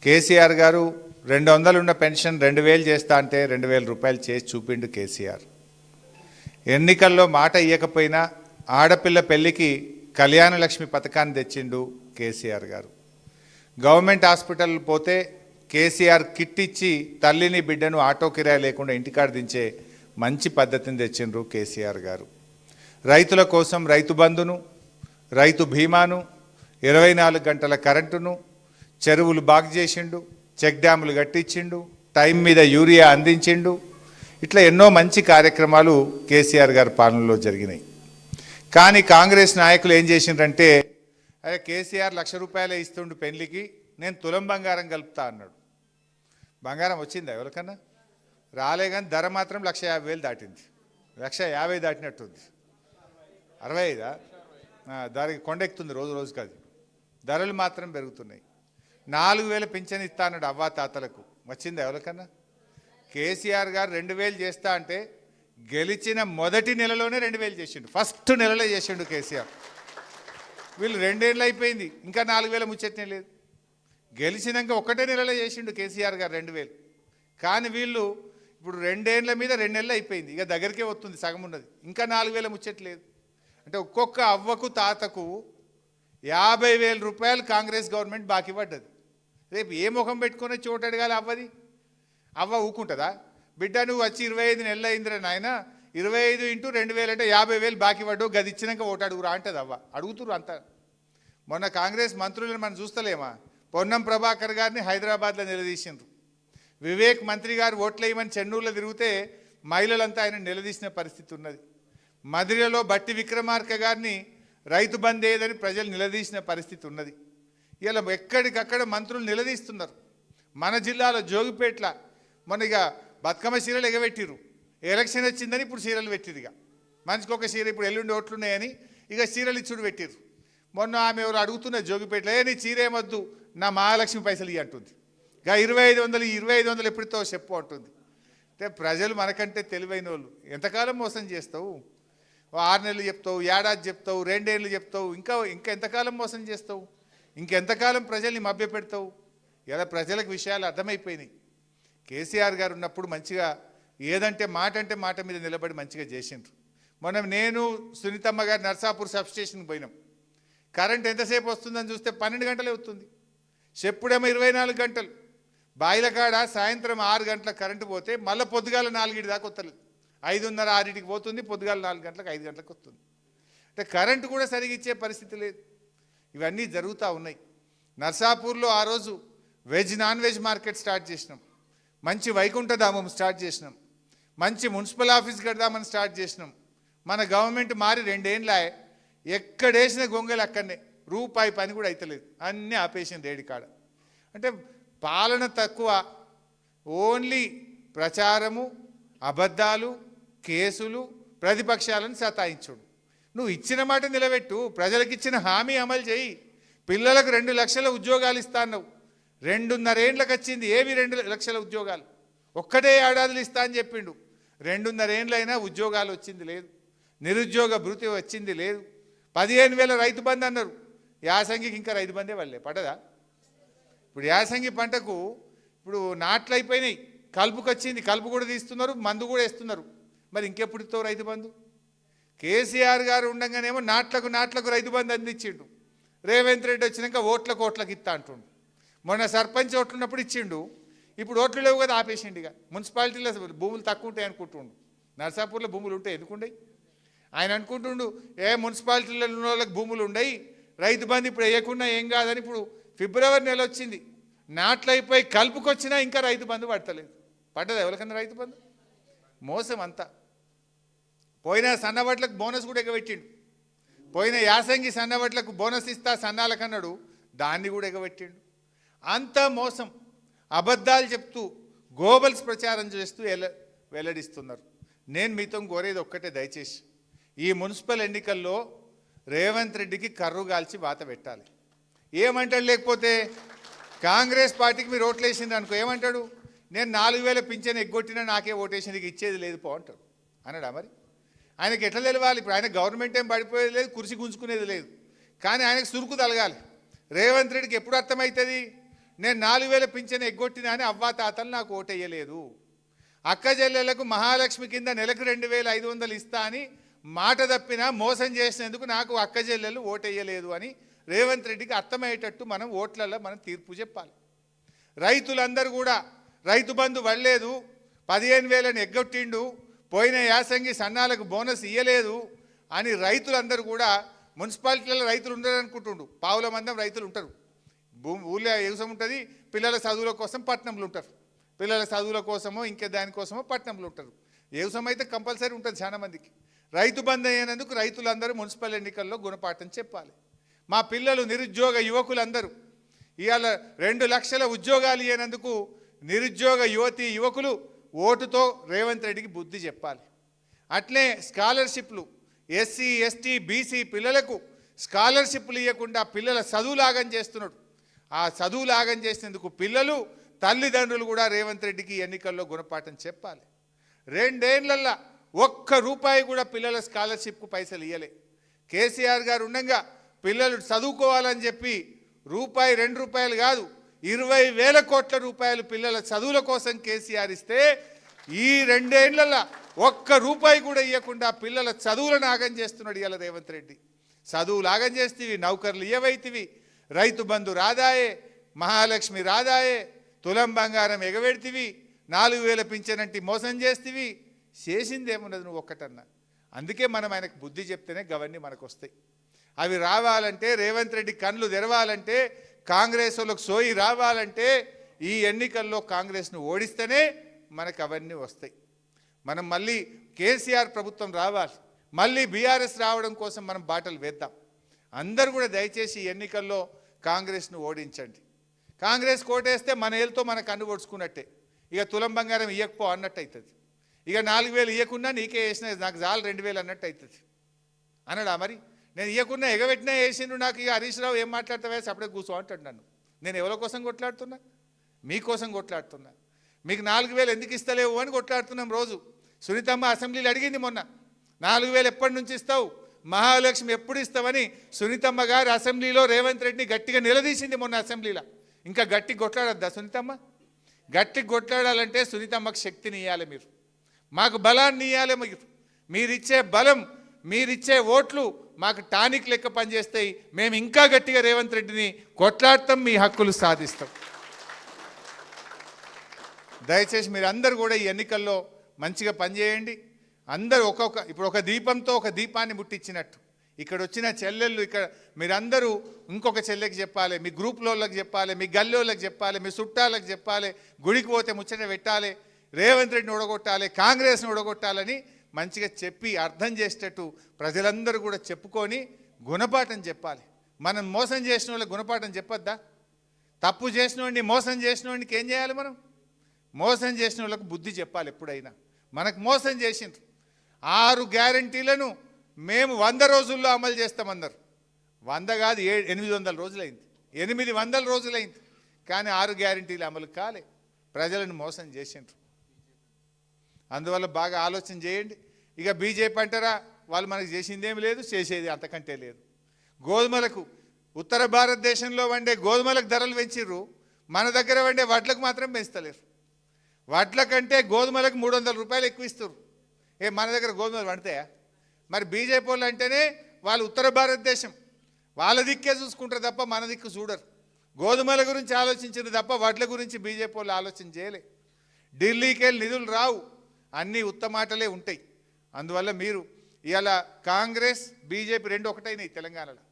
కేసీఆర్ గారు 200 ఉన్న పెన్షన్ 2000 చేస్తా అంటే 2000 రూపాయలు చేసి చూపిండు కేసీఆర్. ఎన్నికల్లో మాట ఇయ్యకపోయినా ఆడపిల్ల పెళ్లికి కళ్యాణ లక్ష్మి పథకాన్ని తెచ్చిండు కేసీఆర్ గారు. గవర్నమెంట్ హాస్పిటల్ పోతే కేసీఆర్ కిట్ ఇచ్చి తల్లిని బిడ్డను ఆటో కిరాయి లేకుండా ఇంటికాడ దించే మంచి పద్ధతిని తెచ్చిండ్రు కేసీఆర్ గారు. రైతుల కోసం రైతు బంధును, రైతు బీమాను, 24 గంటల కరెంటును, చెరువులు బాగు చేసిండు, చెక్ డ్యాములు కట్టించిండు, టైం మీద యూరియా అందించిండు. ఇట్లా ఎన్నో మంచి కార్యక్రమాలు కేసీఆర్ గారి పాలనలో జరిగినాయి. కానీ కాంగ్రెస్ నాయకులు ఏం చేసిండ్రంటే, అరే కేసీఆర్ 1,00,000 రూపాయలే ఇస్తుండు పెళ్లికి, నేను తులం బంగారం కలుపుతా అన్నాడు. బంగారం వచ్చిందా ఎవరికన్నా? రాలే, కానీ ధర మాత్రం 1,50,000 దాటింది. 1,50,000 దాటినట్టుంది. 65 దానికి కొండెక్కుతుంది రోజు రోజుకి. అది ధరలు మాత్రం పెరుగుతున్నాయి. 4,000 పింఛన్ ఇస్తా అన్నాడు అవ్వా తాతలకు. వచ్చిందా ఎవరికన్నా? కేసీఆర్ గారు 2,000 చేస్తా అంటే గెలిచిన మొదటి నెలలోనే 2,000 చేసిండు. ఫస్ట్ నెలలో చేసిండు కేసీఆర్. వీళ్ళు 2 ఏళ్ళు అయిపోయింది, ఇంకా 4,000 ముచ్చటనే లేదు. గెలిచినాక ఒకటే నెలలో చేసిండు కేసీఆర్ గారు 2,000. కానీ వీళ్ళు ఇప్పుడు 2 ఏళ్ళ మీద 2 నెలలు అయిపోయింది, ఇక దగ్గరికే వస్తుంది, సగం ఉన్నది, ఇంకా 4,000 ముచ్చట్లేదు. అంటే ఒక్కొక్క అవ్వకు తాతకు 50,000 రూపాయలు కాంగ్రెస్ గవర్నమెంట్ బాకీ పడ్డది. రేపు ఏ ముఖం పెట్టుకునే చోటు అడగాలి అవ్వది? అవ్వ ఊకుంటుందా? బిడ్డ నువ్వు వచ్చి 25 నెలలు అయిందిరా నాయన, 25 × 2,000 అంటే 50,000 బాకీ పడ్డావు, గది ఇచ్చినాక ఓటు అడుగురా అంటది అవ్వ. అడుగుతురు అంతా. మొన్న కాంగ్రెస్ మంత్రులను మనం చూస్తలేమా? పొన్నం ప్రభాకర్ గారిని హైదరాబాద్లో నిలదీసిండ్రు. వివేక్ మంత్రి గారు ఓట్లేయమని చెన్నూరులో తిరిగితే మహిళలంతా ఆయన నిలదీసిన పరిస్థితి ఉన్నది. మదిరలో బట్టి విక్రమార్క గారిని రైతు బంద్ ఏదని ప్రజలు నిలదీసిన పరిస్థితి ఉన్నది. ఇలా ఎక్కడికక్కడ మంత్రులు నిలదీస్తున్నారు. మన జిల్లాలో జోగిపేట్ల మొన్న ఇక బతుకమ్మ చీరలు ఎగబెట్టిరు. ఎలక్షన్ వచ్చిందని ఇప్పుడు చీరలు పెట్టిరు. ఇక మనిషికి ఒక చీర, ఇప్పుడు ఎల్లుండి ఓట్లున్నాయని ఇక చీరలు ఇచ్చుడు పెట్టిరు. మొన్న ఆమె ఎవరు అడుగుతున్న జోగిపేటలో, నీ చీర ఏమొద్దు, నా మహాలక్ష్మి పైసలు ఇవి అంటుంది. ఇక 2,500 2,500 ఎప్పుడుతో చెప్పు అంటుంది. అంటే ప్రజలు మనకంటే తెలివైన వాళ్ళు. ఎంతకాలం మోసం చేస్తావు? 6 నెలలు చెప్తావు, ఏడాది చెప్తావు, 2 ఏళ్ళు చెప్తావు, ఇంకా ఎంతకాలం మోసం చేస్తావు? ఇంకెంతకాలం ప్రజల్ని మభ్యపెడతావు? ఇలా ప్రజలకు విషయాలు అర్థమైపోయినాయి. కేసీఆర్ గారు ఉన్నప్పుడు మంచిగా ఏదంటే మాట మీద నిలబడి మంచిగా చేసిండ్రు. మనం నేను సునీతమ్మ గారు నర్సాపూర్ సబ్స్టేషన్కి పోయినాం. కరెంట్ ఎంతసేపు వస్తుందని చూస్తే 12 గంటలే వస్తుంది. చెప్పుడేమో 24 గంటలు. బాయిల కాడ సాయంత్రం 6 గంటలకు కరెంటు పోతే మళ్ళీ పొద్దుగాల 4 దాకా వస్తలేదు. 5:30 6 పోతుంది, పొద్దుగాల 4 గంటలకు 5 గంటలకు వస్తుంది. అంటే కరెంటు కూడా సరిగా ఇచ్చే పరిస్థితి లేదు. ఇవన్నీ జరుగుతూ ఉన్నాయి. నర్సాపూర్లో ఆ రోజు veg non veg market start చేసినాం. మంచి వైకుంఠధామం స్టార్ట్ చేసినాం. మంచి మున్సిపల్ ఆఫీస్ కడదామని స్టార్ట్ చేసినాం. మన గవర్నమెంట్ మారి 2 ఏళ్ళే, ఎక్కడేసిన గొంగలు అక్కడనే, రూపాయి పని కూడా అవుతలేదు, అన్నీ ఆపేసింది రేడి కాడ. అంటే పాలన తక్కువ, ఓన్లీ ప్రచారము, అబద్ధాలు, కేసులు, ప్రతిపక్షాలను సతాయించుడు. నువ్వు ఇచ్చిన మాట నిలబెట్టు, ప్రజలకు ఇచ్చిన హామీ అమలు చేయి. పిల్లలకు 2 లక్షల ఉద్యోగాలు ఇస్తా అన్నావు, 2.5 ఏళ్ళకి వచ్చింది. ఏవి 2 లక్షల ఉద్యోగాలు? ఒక్కటే ఏడాదిలో ఇస్తా అని చెప్పిండు. 2.5 ఏళ్ళైనా ఉద్యోగాలు వచ్చింది లేదు, నిరుద్యోగ భృతి వచ్చింది లేదు. 15,000 రైతు బంధు అన్నారు. యాసంగికి ఇంకా రైతు బందే వాళ్ళే పడదా? ఇప్పుడు యాసంగి పంటకు ఇప్పుడు నాట్లు అయిపోయినాయి, కలుపుకి వచ్చింది, కలుపు కూడా తీస్తున్నారు, మందు కూడా వేస్తున్నారు. మరి ఇంకెప్పుడు ఇస్తావు రైతు బంధు? కేసీఆర్ గారు ఉండగానేమో నాట్లకు రైతు బంధు అందించిండు. రేవంత్ రెడ్డి వచ్చినాక ఓట్లకు ఇస్తా అంటుండు. మొన్న సర్పంచ్ ఓట్లు ఉన్నప్పుడు ఇచ్చిండు, ఇప్పుడు ఓట్లు లేవు కదా ఆపేసిండు. ఇక మున్సిపాలిటీలో భూములు తక్కువ ఉంటాయి అనుకుంటుండు. నర్సాపూర్లో భూములు ఉంటాయి, ఎందుకుండయి? ఆయన అనుకుంటుండు మున్సిపాలిటీలో ఉన్న వాళ్ళకి భూములు ఉండయి, రైతు బంధు ఇప్పుడు వేయకుండా ఏం కాదని. ఇప్పుడు ఫిబ్రవరి నెల వచ్చింది, నాట్లు అయిపోయి కలుపుకొచ్చినా ఇంకా రైతు బంధు పడతలేదు. పడ్డదా ఎవరికన్నా రైతు బంధు? మోసం అంతా. పోయిన సన్నవడ్లకు బోనస్ కూడా ఎగబెట్టిండు. పోయిన యాసంగి సన్నవడ్లకు బోనస్ ఇస్తా సన్నాలకన్నాడు, దాన్ని కూడా ఎగబెట్టిండు. అంతా మోసం, అబద్ధాలు చెప్తూ గోబల్స్ ప్రచారం చేస్తూ వెల్లడిస్తున్నారు. నేను మీతో కోరేది ఒక్కటే, దయచేసి ఈ మున్సిపల్ ఎన్నికల్లో రేవంత్ రెడ్డికి కర్రు గాల్చి వాత పెట్టాలి. ఏమంటాడు? లేకపోతే కాంగ్రెస్ పార్టీకి మీరు ఓట్లు వేసిండ్రు అనుకో, ఏమంటాడు? నేను 4,000 పింఛన్ ఎగ్గొట్టినా నాకే ఓటేషన్కి ఇచ్చేది లేదు పో అంటాడు. అన్నాడా? మరి ఆయనకి ఎట్లా తెలవాలి? ఇప్పుడు ఆయన గవర్నమెంట్ ఏం పడిపోయేది లేదు, కుర్చీ గుంజుకునేది లేదు. కానీ ఆయనకు సురుకు తలగాలి. రేవంత్ రెడ్డికి ఎప్పుడు అర్థమవుతుంది? నేను 4000 పింఛన్ ఎగ్గొట్టినా అని అవ్వాతాతలు నాకు ఓటేయలేదు. అక్క చెల్లెలకు మహాలక్ష్మి కింద నెలకు 2500 ఇస్తా అని మాట తప్పినా మోసం చేసినందుకు నాకు అక్క చెల్లెలు ఓటేయలేదు అని రేవంత్ రెడ్డికి అర్థమయ్యేటట్టు మనం ఓట్లలో మనం తీర్పు చెప్పాలి. రైతులందరూ కూడా రైతు బంధు పడలేదు, 15,000 ఎగ్గొట్టిండు, పోయిన యాసంగి సన్నాలకు బోనస్ ఇయ్యలేదు అని రైతులందరూ కూడా మున్సిపాలిటీలలో రైతులు ఉండరు అనుకుంటుండు. పావుల మందం రైతులు ఉంటారు, ఊళ్ళో వ్యవసాయం ఉంటుంది, పిల్లల చదువుల కోసం పట్టణంలో ఉంటారు, పిల్లల చదువుల కోసమో ఇంకే దానికోసమో పట్టణంలో ఉంటారు. వ్యవసాయం అయితే కంపల్సరీ ఉంటుంది చాలా మందికి. రైతు బంధు అయినందుకు రైతులందరూ మున్సిపల్ ఎన్నికల్లో గుణపాఠం చెప్పాలి. మా పిల్లలు నిరుద్యోగ యువకులందరూ ఇవాళ 2 లక్షల ఉద్యోగాలు ఇవ్వనందుకు నిరుద్యోగ యువకులు ఓటుతో రేవంత్ రెడ్డికి బుద్ధి చెప్పాలి. అట్లే స్కాలర్షిప్లు ఎస్సీ ఎస్టీ బీసీ పిల్లలకు స్కాలర్షిప్లు ఇవ్వకుండా పిల్లల చదువులాగం చేస్తున్నాడు. ఆ చదువులాగం చేసినందుకు పిల్లలు తల్లిదండ్రులు కూడా రేవంత్ రెడ్డికి ఎన్నికల్లో గుణపాఠం చెప్పాలి. 2 ఏళ్లల్లో ₹1 కూడా పిల్లల స్కాలర్షిప్కు పైసలు ఇవ్వలే. కేసీఆర్ గారు ఉండగా పిల్లలు చదువుకోవాలని చెప్పి ₹2 కాదు 20,000 కోట్ల రూపాయలు పిల్లల చదువుల కోసం కేసీఆర్ ఇస్తే ఈ 2 ఏళ్లలో ₹1 కూడా ఇవ్వకుండా పిల్లల చదువులను ఆగం చేస్తున్నాడు ఇవాళ రేవంత్ రెడ్డి. చదువులు ఆగం చేస్తేవి, నౌకర్లు ఇవ్వైతివి, రైతు బంధు రాదాయే, మహాలక్ష్మి రాదాయే, తులం బంగారం ఎగబెడితివి, 4,000 పింఛనంటి మోసం చేస్తేవి. చేసిందేమున్నది నువ్వు ఒక్కటన్నా. అందుకే మనం ఆయనకు బుద్ధి చెప్తేనే గవన్నీ మనకు వస్తాయి. అవి రావాలంటే రేవంత్ రెడ్డి కళ్ళు తెరవాలంటే, కాంగ్రెస్ వాళ్ళకు సోయి రావాలంటే ఈ ఎన్నికల్లో కాంగ్రెస్ను ఓడిస్తేనే మనకు అవన్నీ వస్తాయి. మనం మళ్ళీ కేసీఆర్ ప్రభుత్వం రావాలి, మళ్ళీ బీఆర్ఎస్ రావడం కోసం మనం బాటలు వేద్దాం. అందరూ కూడా దయచేసి ఈ ఎన్నికల్లో కాంగ్రెస్ను ఓడించండి. కాంగ్రెస్ కోటేస్తే మన ఏళ్ళతో మన కన్ను పొడుచుకున్నట్టే. ఇక తులం బంగారం ఇవ్వకపో అన్నట్టు అవుతుంది. ఇక 4,000 ఇవ్వకుండా నీకే వేసిన నాకు చాలు 2,000 అన్నట్టు అవుతుంది అన్నాడా? మరి నేను ఇవ్వకుండా ఎగబెట్టినా వేసిండు నాకు. ఇక హరీష్ రావు ఏం మాట్లాడతావే అప్పుడే కూర్చో అంటాడు నన్ను. నేను ఎవరి కోసం కొట్లాడుతున్నా? మీకోసం కొట్లాడుతున్నా. మీకు 4,000 ఎందుకు ఇస్తలేవు అని కొట్లాడుతున్నాం రోజు. సునీతమ్మ అసెంబ్లీలో అడిగింది మొన్న, 4,000 ఎప్పటి నుంచి ఇస్తావు, మహాలక్ష్మి ఎప్పుడు ఇస్తావని సునీతమ్మ గారు అసెంబ్లీలో రేవంత్ రెడ్డిని గట్టిగా నిలదీసింది మొన్న అసెంబ్లీలో. ఇంకా గట్టిగా కొట్లాడద్దా సునీతమ్మ? గట్టిగా కొట్లాడాలంటే సునీతమ్మకు శక్తిని ఇవ్వాలి, మీరు మాకు బలాన్ని ఇవ్వాలి. మీరిచ్చే బలం, మీరిచ్చే ఓట్లు మాకు టానిక్ లెక్క పనిచేస్తాయి. మేము ఇంకా గట్టిగా రేవంత్ రెడ్డిని కొట్లాడతాం, మీ హక్కులు సాధిస్తాం. దయచేసి మీరు అందరూ కూడా ఈ ఎన్నికల్లో మంచిగా పనిచేయండి. అందరూ ఇప్పుడు ఒక దీపంతో ఒక దీపాన్ని ముట్టించినట్టు ఇక్కడ వచ్చిన చెల్లెళ్ళు, ఇక్కడ మీరందరూ ఇంకొక చెల్లెకి చెప్పాలి, మీ గ్రూప్లోళ్ళకి చెప్పాలి, మీ గల్లోళ్ళకి చెప్పాలి, మీ చుట్టాలకు చెప్పాలి, గుడికి పోతే ముచ్చట పెట్టాలి, రేవంత్ రెడ్డిని ఓడగొట్టాలి, కాంగ్రెస్ని ఓడగొట్టాలని మంచిగా చెప్పి అర్థం చేసేటట్టు ప్రజలందరూ కూడా చెప్పుకొని గుణపాఠం చెప్పాలి. మనం మోసం చేసిన వాళ్ళకి గుణపాఠం చెప్పొద్దా? తప్పు చేసిన వాడిని, మోసం చేసిన వాడికి ఏం చేయాలి? మనం మోసం చేసిన వాళ్ళకు బుద్ధి చెప్పాలి. ఎప్పుడైనా మనకు మోసం చేసిండ్రు, 6 గ్యారంటీలను మేము 100 రోజుల్లో అమలు చేస్తామన్నారు. 100 కాదు 800 రోజులైంది, 800 రోజులైంది. కానీ 6 గ్యారంటీలు అమలు కాలే, ప్రజలను మోసం చేసిండ్రు. అందువల్ల బాగా ఆలోచన చేయండి. ఇక బీజేపీ అంటారా, వాళ్ళు మనకు చేసిందేమి లేదు, చేసేది అంతకంటే లేదు. గోధుమలకు ఉత్తర భారతదేశంలో వండే గోధుమలకు ధరలు పెంచిర్రు, మన దగ్గర వండే వడ్లకు మాత్రం పెంచుతలేరు. వడ్ల కంటే గోధుమలకు ₹300 ఎక్కువ ఇస్తారు. మన దగ్గర గోధుమలు వండుతాయా? మరి బీజేపీ వాళ్ళు అంటేనే వాళ్ళు ఉత్తర భారతదేశం, వాళ్ళ దిక్కే చూసుకుంటారు తప్ప మన దిక్కు చూడరు. గోధుమల గురించి ఆలోచించారు తప్ప వడ్ల గురించి బీజేపీ వాళ్ళు ఆలోచన చేయలే. ఢిల్లీకి వెళ్ళి నిధులు రావు, అన్నీ ఉత్తమాటలే ఉంటాయి. అందువల్ల మీరు ఇవాళ కాంగ్రెస్ బీజేపీ 2 ఒకటైనాయి తెలంగాణలో.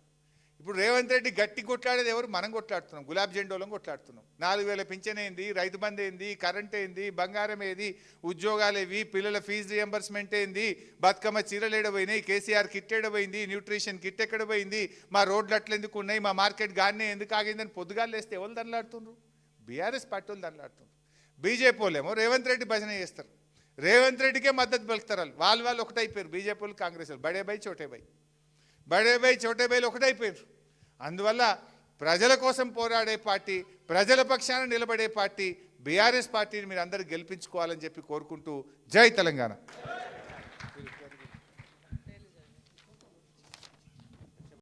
ఇప్పుడు రేవంత్ రెడ్డి గట్టి కొట్లాడేది ఎవరు? మనం కొట్లాడుతున్నాం, గులాబ్ జెండోలం కొట్లాడుతున్నాం. 4,000 పింఛన్ ఏంది, రైతు బంధు ఏంది, కరెంట్ ఏంది, బంగారం ఏది, ఉద్యోగాలు ఏవి, పిల్లల ఫీజు రియంబర్స్మెంట్ ఏంది, బతుకమ్మ చీరలు ఎడబోయినాయి, కేసీఆర్ కిట్ ఎడబోయింది, న్యూట్రిషన్ కిట్ ఎక్కడ పోయింది, మా రోడ్లు అట్లా ఎందుకు ఉన్నాయి, మా మార్కెట్ గానే ఎందుకు ఆగిందని పొద్దుగాలు వేస్తే ఎవరు దండలాడుతున్నారు? బీఆర్ఎస్ పార్టీ వాళ్ళు దండలాడుతున్నారు. బీజేపీ వాళ్ళేమో రేవంత్ రెడ్డి భజన చేస్తారు, రేవంత్ రెడ్డికే మద్దతు పలుకుతారు. వాళ్ళు ఒకటైపోయారు, బీజేపీ వాళ్ళు కాంగ్రెస్ వాళ్ళు. బడే బై చోటే బైలు ఒకటైపోయారు. అందువల్ల ప్రజల కోసం పోరాడే పార్టీ, ప్రజల పక్షాన నిలబడే పార్టీ బీఆర్ఎస్ పార్టీని మీరు అందరూ గెలిపించుకోవాలని చెప్పి కోరుకుంటూ జై తెలంగాణ.